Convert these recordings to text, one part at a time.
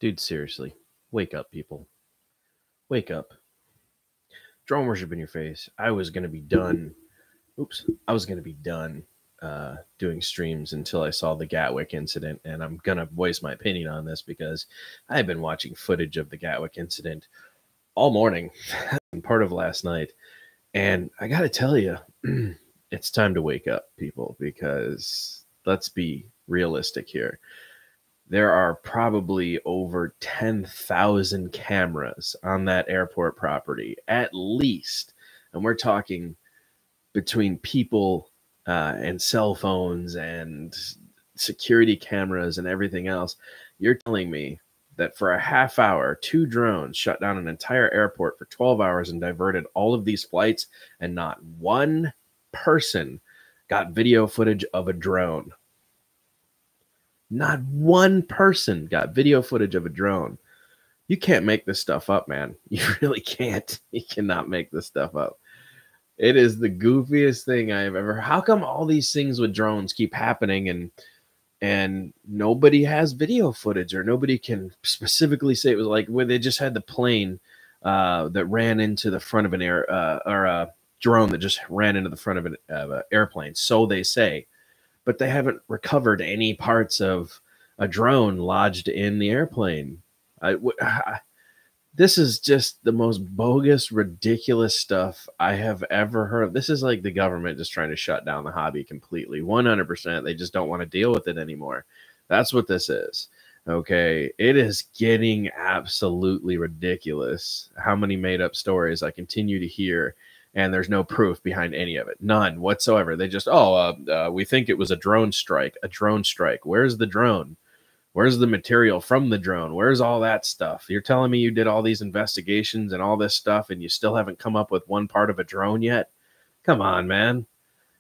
Dude, seriously, wake up, people. Wake up. Drone worship in your face. I was going to be done. Oops. I was going to be done doing streams until I saw the Gatwick incident. And I'm going to voice my opinion on this because I've been watching footage of the Gatwick incident all morning and part of last night. And I got to tell you, it's time to wake up, people, because let's be realistic here. There are probably over 10,000 cameras on that airport property, at least. And we're talking between people and cell phones and security cameras and everything else. You're telling me that for a half hour, 2 drones shut down an entire airport for 12 hours and diverted all of these flights, and not one person got video footage of a drone. Not one person got video footage of a drone. You can't make this stuff up, man. You really can't. You cannot make this stuff up. It is the goofiest thing I've ever. How come all these things with drones keep happening and nobody has video footage, or nobody can specifically say it was like when they just had the plane that ran into the front of an or a drone that just ran into the front of an airplane. So they say. But they haven't recovered any parts of a drone lodged in the airplane. This is just the most bogus, ridiculous stuff I have ever heard of. This is like the government just trying to shut down the hobby completely. 100%. They just don't want to deal with it anymore. That's what this is. Okay. It is getting absolutely ridiculous how many made up stories I continue to hear. And there's no proof behind any of it. None whatsoever. They just, we think it was a drone strike. A drone strike. Where's the drone? Where's the material from the drone? Where's all that stuff? You're telling me you did all these investigations and all this stuff and you still haven't come up with one part of a drone yet? Come on, man.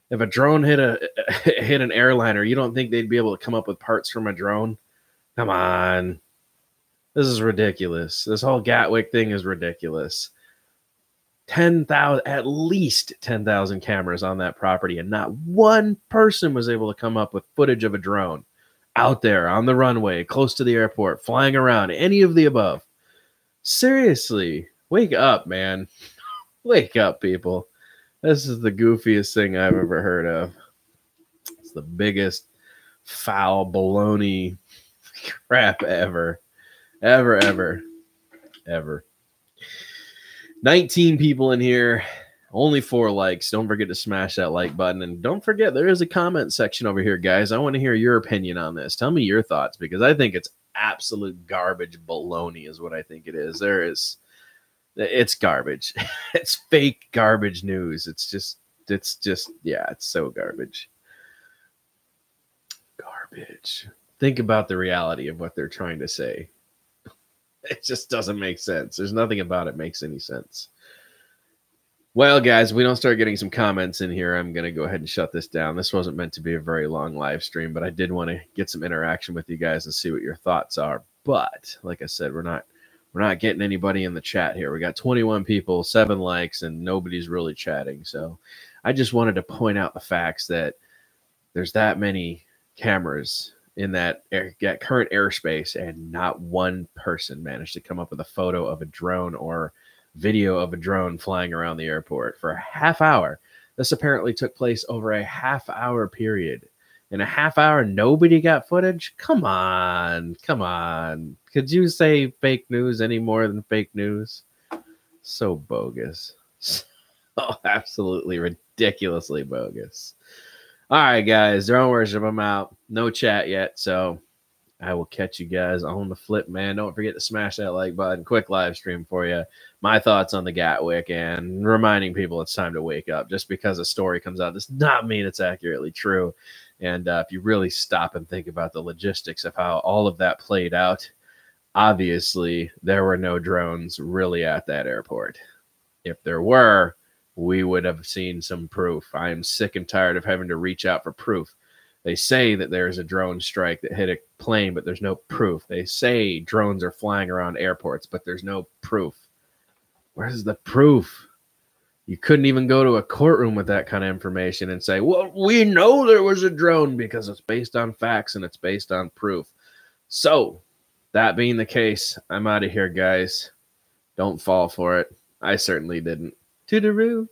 If a drone hit an airliner, you don't think they'd be able to come up with parts from a drone? Come on. This is ridiculous. This whole Gatwick thing is ridiculous. 10,000, at least 10,000 cameras on that property, and not one person was able to come up with footage of a drone out there on the runway, close to the airport, flying around, any of the above. Seriously, wake up, man. Wake up, people. This is the goofiest thing I've ever heard of. It's the biggest foul baloney crap ever. Ever. 19 people in here, only 4 likes. Don't forget to smash that like button. And don't forget, there is a comment section over here, guys. I want to hear your opinion on this. Tell me your thoughts, because I think it's absolute garbage baloney is what I think it is. It's garbage. It's fake garbage news. It's just, yeah, it's so garbage. Garbage. Think about the reality of what they're trying to say. It just doesn't make sense. There's nothing about it makes any sense. Well, guys, if we don't start getting some comments in here, I'm going to go ahead and shut this down. This wasn't meant to be a very long live stream, but I did want to get some interaction with you guys and see what your thoughts are. But like I said, we're not getting anybody in the chat here. We got 21 people, 7 likes, and nobody's really chatting. So I just wanted to point out the facts that there's that many cameras in that current airspace, and not one person managed to come up with a photo of a drone or video of a drone flying around the airport for a half hour. This apparently took place over a half-hour period. In a half hour, nobody got footage? Come on. Could you say fake news any more than fake news? So bogus. So absolutely ridiculously bogus. All right, guys, drone worship, I'm out. No chat yet, so I will catch you guys on the flip, man. Don't forget to smash that like button. Quick live stream for you. My thoughts on the Gatwick, and reminding people it's time to wake up. Just because a story comes out does not mean it's accurately true. And if you really stop and think about the logistics of how all of that played out, obviously there were no drones really at that airport. If there were, we would have seen some proof. I am sick and tired of having to reach out for proof. They say that there's a drone strike that hit a plane, but there's no proof. They say drones are flying around airports, but there's no proof. Where's the proof? You couldn't even go to a courtroom with that kind of information and say, well, we know there was a drone, because it's based on facts and it's based on proof. So That being the case, I'm out of here, guys. Don't fall for it. I certainly didn't. Toodaloo.